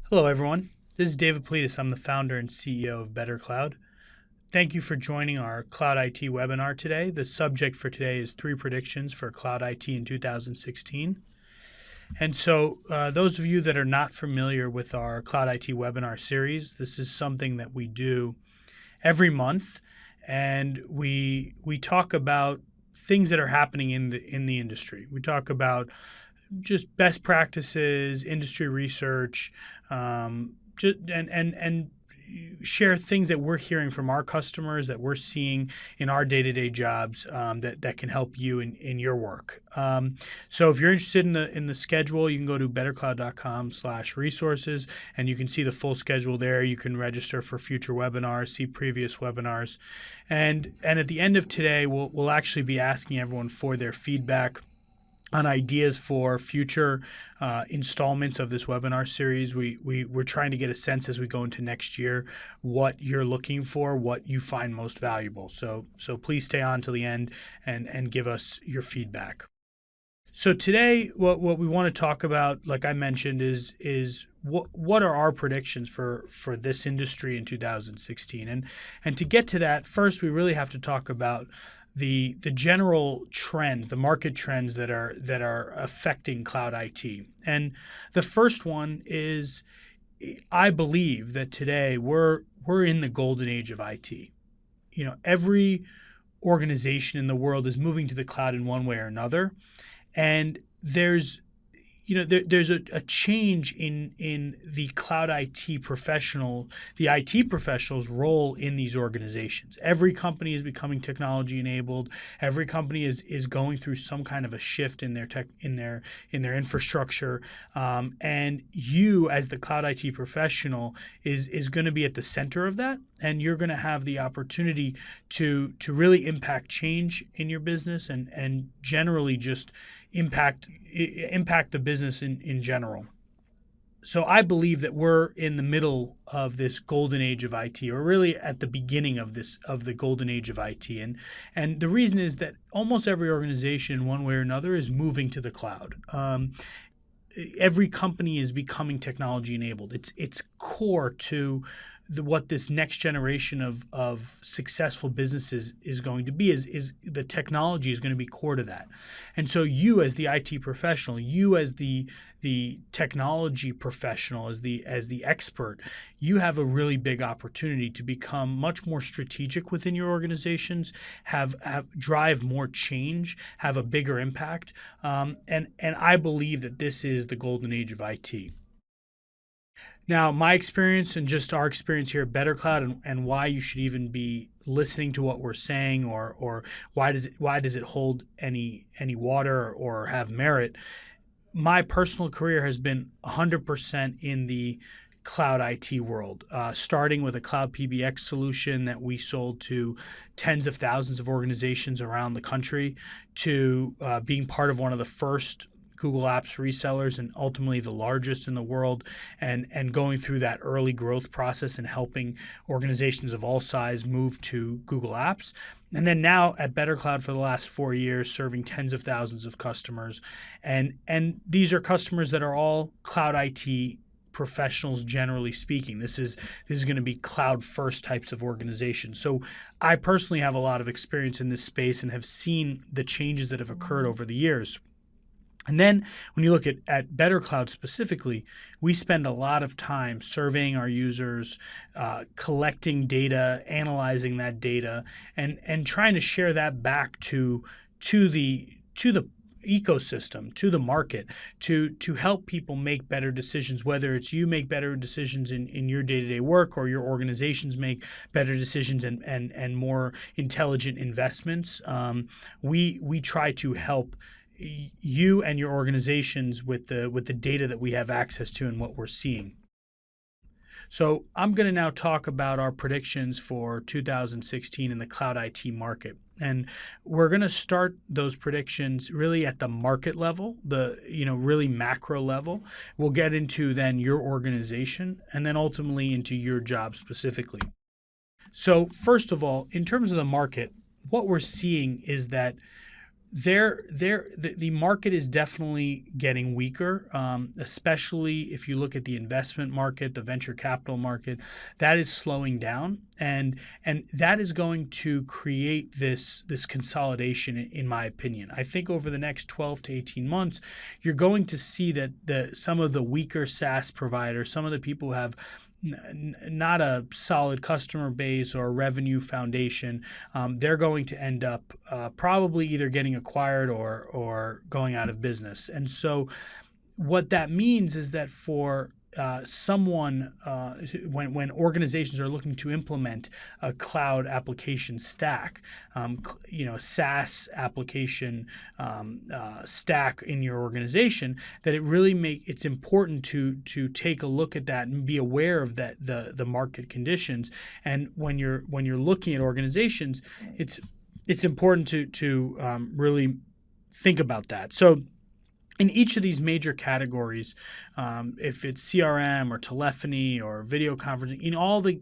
Hello, everyone. This is David Politis. I'm the founder and CEO of Better Cloud. Thank you for joining our Cloud IT webinar today. The subject for today is 3 predictions for Cloud IT in 2016. And so, those of you that are not familiar with our Cloud IT webinar series, this is something that we do every month, and we talk about things that are happening in the industry. We talk about just best practices, industry research, and share things that we're hearing from our customers that we're seeing in our day-to-day jobs, that can help you in your work. So if you're interested in the schedule, you can go to bettercloud.com/resources, and you can see the full schedule there. You can register for future webinars, see previous webinars, and at the end of today, we'll actually be asking everyone for their feedback on ideas for future installments of this webinar series. We're trying to get a sense as we go into next year what you're looking for, what you find most valuable. So please stay on till the end and give us your feedback. So today, what we want to talk about, like I mentioned, is what are our predictions for this industry in 2016, and to get to that, first we really have to talk about the general trends, the market trends that are affecting cloud IT. And the first one is, I believe that today we're in the golden age of IT. Every organization in the world is moving to the cloud in one way or another, and there's a change in the cloud IT professional, the IT professional's role in these organizations. Every company is becoming technology enabled. Every company is going through some kind of a shift in their infrastructure. And you, as the cloud IT professional, is going to be at the center of that, and you're going to have the opportunity to really impact change in your business and generally just impact the business in general. So I believe that we're in the middle of this golden age of IT, or really at the beginning of the golden age of IT. And the reason is that almost every organization, in one way or another, is moving to the cloud. Every company is becoming technology enabled. It's core to what this next generation of successful businesses is going to be, is the technology is going to be core to that. And so you, as the IT professional, you as the technology professional, as the expert, you have a really big opportunity to become much more strategic within your organizations, have drive more change, have a bigger impact. And I believe that this is the golden age of IT. Now, my experience and just our experience here at Better Cloud, and why you should even be listening to what we're saying, or why does it hold any water or have merit. My personal career has been 100% in the cloud IT world, starting with a cloud PBX solution that we sold to tens of thousands of organizations around the country, to being part of one of the first Google Apps resellers and ultimately the largest in the world, and going through that early growth process and helping organizations of all size move to Google Apps. And then now at Better Cloud for the last 4 years, serving tens of thousands of customers. And these are customers that are all cloud IT professionals, generally speaking. This is going to be cloud first types of organizations. So I personally have a lot of experience in this space and have seen the changes that have occurred over the years. And then when you look at Better Cloud specifically, we spend a lot of time surveying our users, collecting data, analyzing that data, and trying to share that back to the ecosystem, to the market, to help people make better decisions, whether it's you make better decisions in your day-to-day work, or your organizations make better decisions and more intelligent investments. We try to help you and your organizations with the data that we have access to and what we're seeing. So I'm going to now talk about our predictions for 2016 in the cloud IT market. And we're going to start those predictions really at the market level, the really macro level. We'll get into then your organization, and then ultimately into your job specifically. So first of all, in terms of the market, what we're seeing is that the market is definitely getting weaker, especially if you look at the investment market, the venture capital market. That is slowing down, and that is going to create this consolidation, in my opinion. I think over the next 12 to 18 months, you're going to see that some of the weaker SaaS providers, some of the people who have not a solid customer base or revenue foundation, they're going to end up probably either getting acquired or going out of business. And so what that means is that for someone, when organizations are looking to implement a cloud application stack, a SaaS application stack in your organization, that it's important to take a look at that and be aware of that the market conditions. And when you're looking at organizations, it's important to really think about that. So in each of these major categories, if it's CRM or telephony or video conferencing,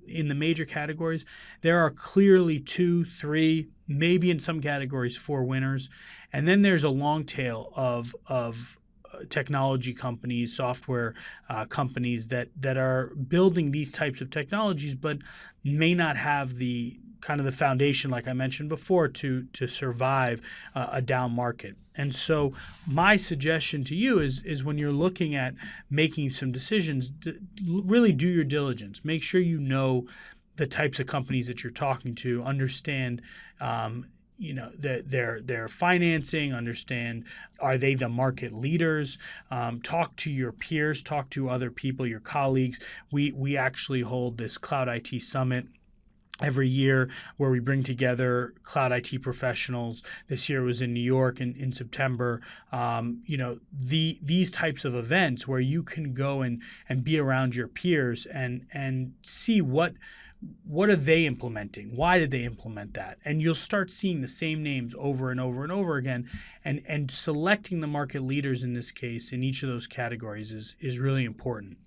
in the major categories, there are clearly 2, 3, maybe in some categories 4 winners, and then there's a long tail of technology companies, software companies that are building these types of technologies, but may not have the kind of the foundation, like I mentioned before, to survive a down market. And so my suggestion to you is when you're looking at making some decisions, really do your diligence. Make sure you know the types of companies that you're talking to, understand their financing, understand, are they the market leaders? Talk to your peers, talk to other people, your colleagues. We actually hold this Cloud IT Summit every year where we bring together cloud IT professionals. This year was in New York in September. These types of events where you can go and be around your peers and see what are they implementing? Why did they implement that? And you'll start seeing the same names over and over and over again, and selecting the market leaders in this case in each of those categories is really important.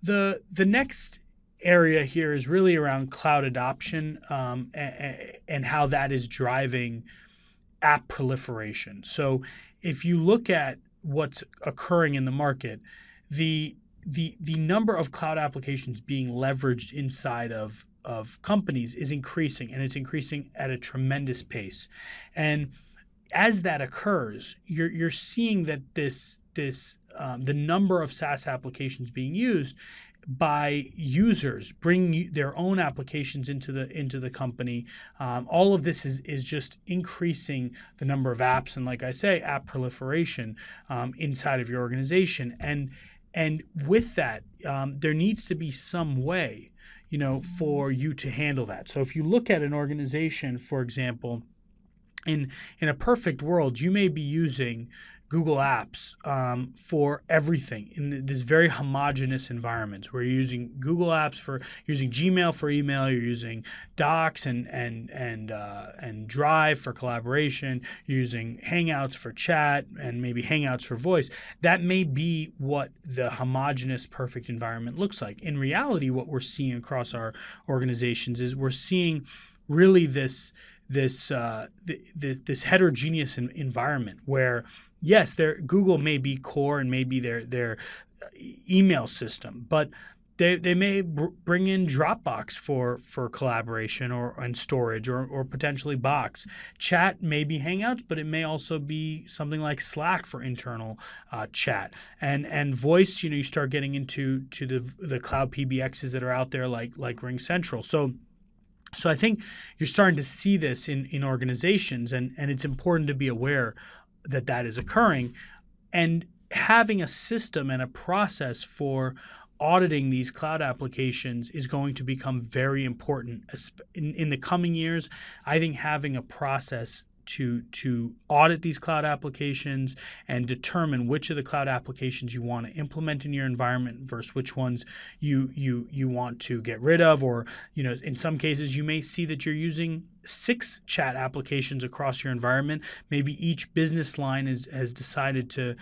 The next area here is really around cloud adoption, and how that is driving app proliferation. So if you look at what's occurring in the market, the number of cloud applications being leveraged inside of companies is increasing, and it's increasing at a tremendous pace. And as that occurs, you're seeing that the number of SaaS applications being used by users bring their own applications into the company. All of this is just increasing the number of apps, and like I say, app proliferation inside of your organization. And with that, there needs to be some way, for you to handle that. So if you look at an organization, for example, in a perfect world, you may be using Google Apps for everything in this very homogeneous environment where you're using Google Apps using Gmail for email, you're using Docs and Drive for collaboration, you're using Hangouts for chat, and maybe Hangouts for voice. That may be what the homogeneous perfect environment looks like. In reality, what we're seeing across our organizations is we're seeing really this heterogeneous environment where, yes, Google may be core and maybe their email system, but they may bring in Dropbox for collaboration and storage, or potentially Box. Chat may be Hangouts, but it may also be something like Slack for internal chat. And voice, you start getting into the cloud PBXs that are out there like RingCentral. So I think you're starting to see this in organizations, and it's important to be aware that is occurring. And having a system and a process for auditing these cloud applications is going to become very important. In the coming years, I think having a process to audit these cloud applications and determine which of the cloud applications you want to implement in your environment versus which ones you want to get rid of, or in some cases you may see that you're using 6 chat applications across your environment. Maybe each business line has decided to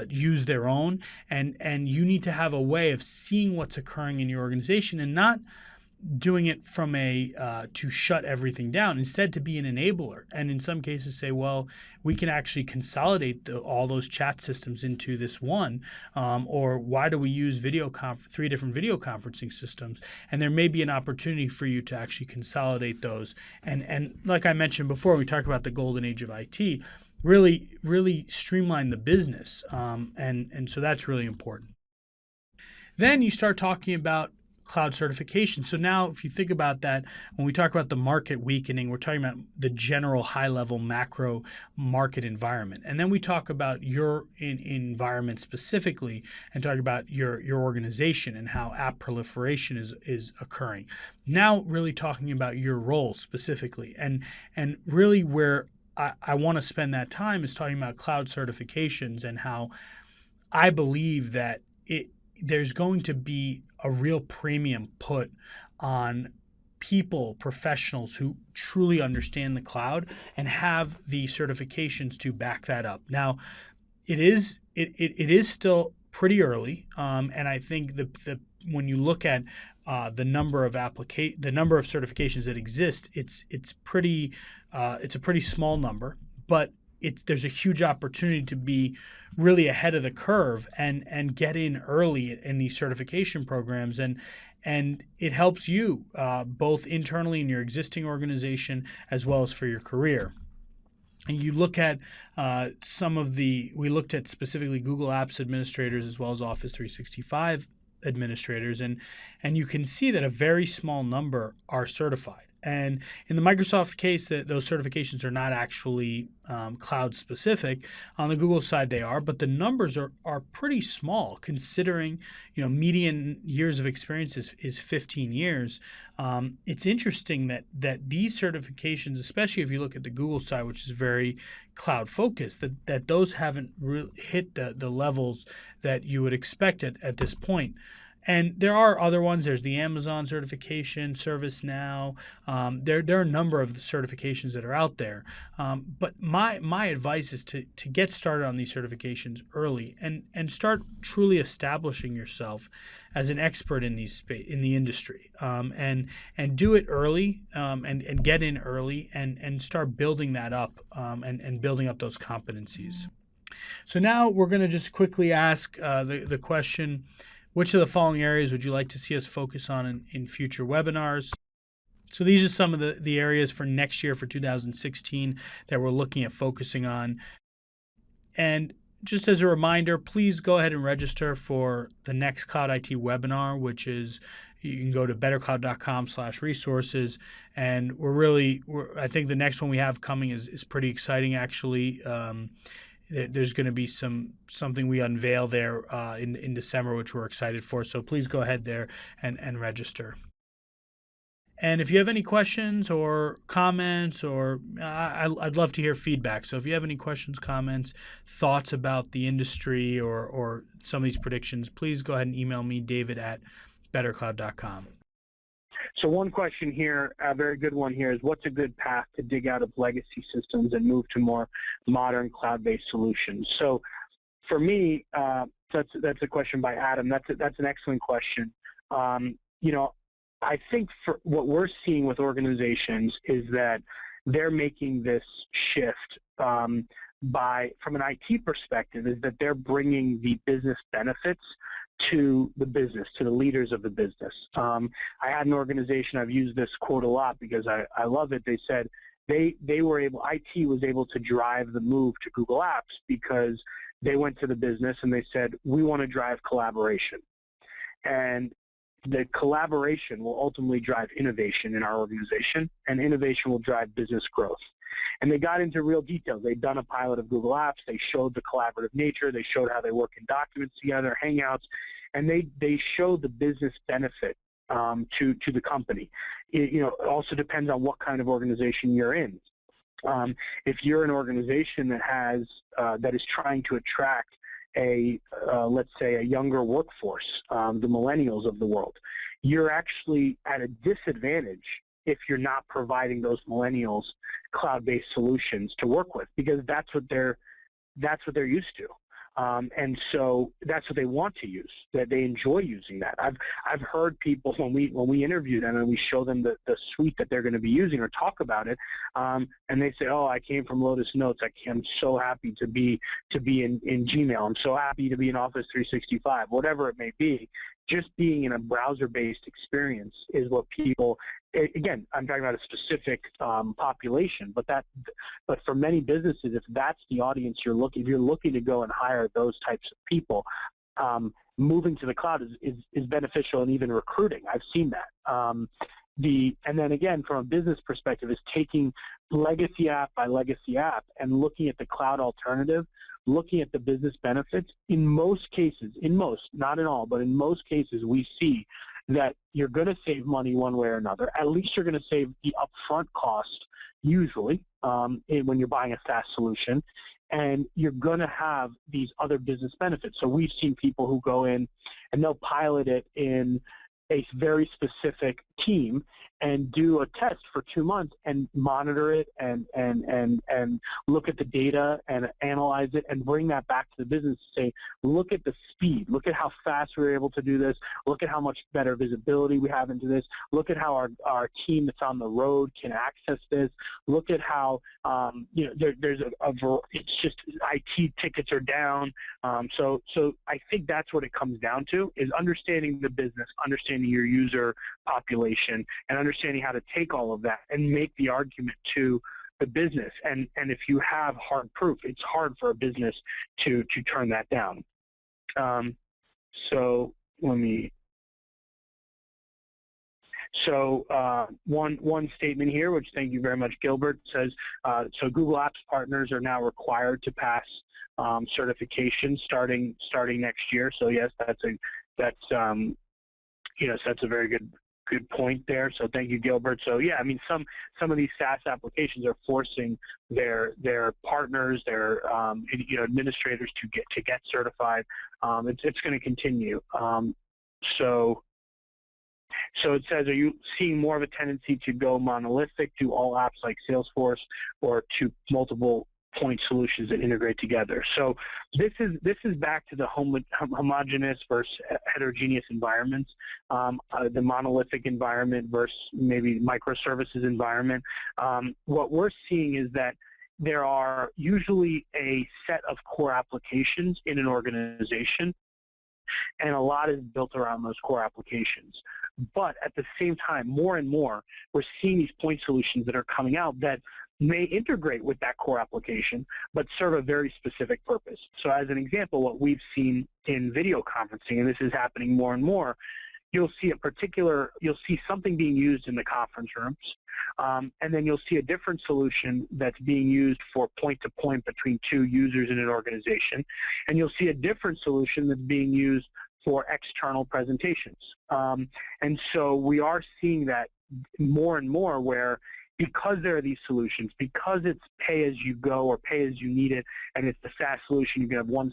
use their own, and you need to have a way of seeing what's occurring in your organization and not doing it from to shut everything down, instead to be an enabler, and in some cases say, well, we can actually consolidate all those chat systems into this one, or why do we use 3 different video conferencing systems? And there may be an opportunity for you to actually consolidate those, and like I mentioned before, we talked about the golden age of IT, really streamline the business, and so that's really important. Then you start talking about cloud certification. So now if you think about that, when we talk about the market weakening, we're talking about the general high-level macro market environment. And then we talk about your environment specifically and talk about your organization and how app proliferation is occurring. Now really talking about your role specifically. And really where I want to spend that time is talking about cloud certifications and how I believe that there's going to be a real premium put on professionals who truly understand the cloud and have the certifications to back that up. Now, it is still pretty early, and I think when you look at the number of certifications that exist, it's a pretty small number, but there's a huge opportunity to be really ahead of the curve and get in early in these certification programs, and it helps you both internally in your existing organization as well as for your career. And you look at we looked at specifically Google Apps administrators as well as Office 365 administrators, and you can see that a very small number are certified. And in the Microsoft case, those certifications are not actually cloud specific. On the Google side, they are, but the numbers are pretty small considering, median years of experience is 15 years. It's interesting that these certifications, especially if you look at the Google side, which is very cloud focused, that those haven't really hit the levels that you would expect at this point. And there are other ones. There's the Amazon certification, ServiceNow. There are a number of the certifications that are out there. But my advice is to get started on these certifications early and start truly establishing yourself as an expert in the industry. And do it early, and get in early and start building that up, and building up those competencies. So now we're going to just quickly ask the question, which of the following areas would you like to see us focus on in future webinars? So these are some of the areas for next year, for 2016, that we're looking at focusing on. And just as a reminder, please go ahead and register for the next Cloud IT webinar, which is, you can go to bettercloud.com/resources. And I think the next one we have coming is pretty exciting, actually. There's going to be something we unveil there in December, which we're excited for. So please go ahead there and register. And if you have any questions or comments, or I'd love to hear feedback. So if you have any questions, comments, thoughts about the industry or some of these predictions, please go ahead and email me, david@bettercloud.com. So one question here, a very good one here, is what's a good path to dig out of legacy systems and move to more modern cloud-based solutions? So for me, that's a question by Adam. That's an excellent question. I think for what we're seeing with organizations is that they're making this shift from an IT perspective, is that they're bringing the business benefits to the business, to the leaders of the business. I had an organization, I've used this quote a lot because I love it. They said IT was able to drive the move to Google Apps because they went to the business and they said, we want to drive collaboration. And the collaboration will ultimately drive innovation in our organization, and innovation will drive business growth. And they got into real details. They'd done a pilot of Google Apps. They showed the collaborative nature. They showed how they work in documents together, Hangouts, and they showed the business benefit to the company. It also depends on what kind of organization you're in. If you're an organization that is trying to attract let's say a younger workforce, the millennials of the world, you're actually at a disadvantage if you're not providing those millennials cloud-based solutions to work with, because that's what they're used to. And so that's what they want to use, that they enjoy using that. I've heard people when we interview them and we show them the suite that they're going to be using or talk about it, and they say, oh, I came from Lotus Notes. I'm so happy to be in Gmail. I'm so happy to be in Office 365, whatever it may be. Just being in a browser-based experience is what people, again, I'm talking about a specific population, but for many businesses, if that's the audience if you're looking to go and hire those types of people, moving to the cloud is beneficial in even recruiting. I've seen that. And then again, from a business perspective, is taking legacy app by legacy app and looking at the cloud alternative, looking at the business benefits. In most cases, not in all, but in most cases, we see that you're going to save money one way or another. At least you're going to save the upfront cost, usually, when you're buying a SaaS solution, and you're going to have these other business benefits. So we've seen people who go in and they'll pilot it in a very specific team and do a test for 2 months and monitor it and look at the data and analyze it and bring that back to the business to say, look at the speed, look at how fast we were able to do this, look at how much better visibility we have into this, look at how our team that's on the road can access this, look at how there's it's just IT tickets are down. So I think that's what it comes down to, is understanding the business, understanding your user population, and understanding how to take all of that and make the argument to the business. And if you have hard proof, it's hard for a business to turn that down. So one statement here, which thank you very much, Gilbert, says, so Google Apps partners are now required to pass certification starting next year. So yes, that's a very good point there. So thank you, Gilbert. So yeah, I mean, some of these SaaS applications are forcing their partners, their administrators to get certified. It's going to continue. So it says, are you seeing more of a tendency to go monolithic to all apps like Salesforce, or to multiple point solutions that integrate together? So this is back to the homogeneous versus heterogeneous environments, the monolithic environment versus maybe microservices environment. What we're seeing is that there are usually a set of core applications in an organization, and a lot is built around those core applications. But at the same time, more and more, we're seeing these point solutions that are coming out that may integrate with that core application, but serve a very specific purpose. So as an example, what we've seen in video conferencing, and this is happening more and more, you'll see something being used in the conference rooms, and then you'll see a different solution that's being used for point-to-point between two users in an organization, and you'll see a different solution that's being used for external presentations. And so we are seeing that more and more, where because there are these solutions, because it's pay-as-you-go or pay-as-you-need-it, and it's the SaaS solution, you can have one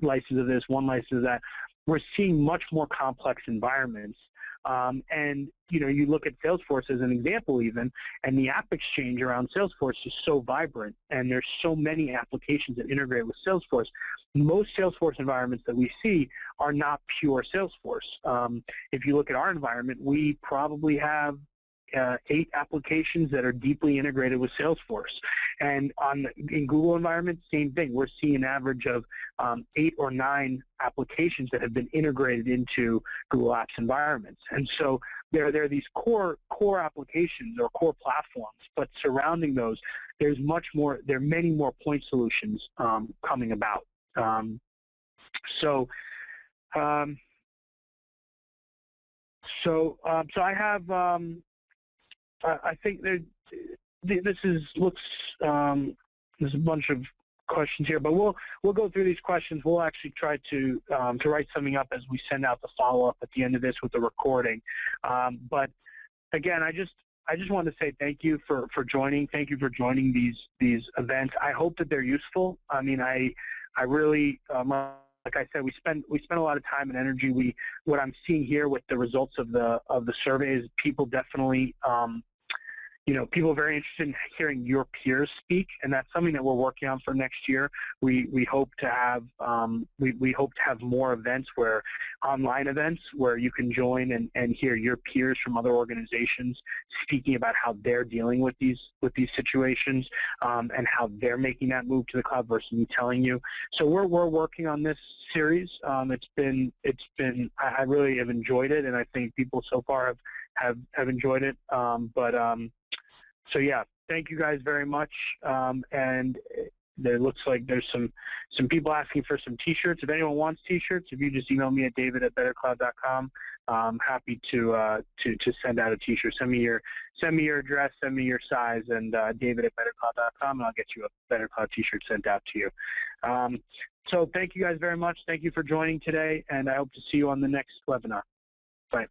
license of this, one license of that, we're seeing much more complex environments. And you look at Salesforce as an example even, and the app exchange around Salesforce is so vibrant, and there's so many applications that integrate with Salesforce. Most Salesforce environments that we see are not pure Salesforce. If you look at our environment, we probably have 8 applications that are deeply integrated with Salesforce. And in Google environment, same thing. We're seeing an average of 8 or 9 applications that have been integrated into Google Apps environments. And so there are these core applications or core platforms, but surrounding those, there are many more point solutions coming about. So I have. I think there's a bunch of questions here, but we'll go through these questions. We'll actually try to write something up as we send out the follow-up at the end of this with the recording. But again, I just wanted to say thank you for joining. Thank you for joining these events. I hope that they're useful. I mean, I really. Like I said, we spend a lot of time and energy. What I'm seeing here with the results of the survey is people definitely, people are very interested in hearing your peers speak, and that's something that we're working on for next year. We hope to have we hope to have more events, online events where you can join and hear your peers from other organizations speaking about how they're dealing with these situations, and how they're making that move to the cloud versus me telling you. So we're working on this series. It's been I really have enjoyed it, and I think people so far have enjoyed it. So yeah, thank you guys very much. And there looks like there's some people asking for some T-shirts. If anyone wants T-shirts, if you just email me at david@bettercloud.com, I'm happy to send out a T-shirt. Send me your address, send me your size, and david@bettercloud.com, and I'll get you a Better Cloud T-shirt sent out to you. So thank you guys very much. Thank you for joining today, and I hope to see you on the next webinar. Bye.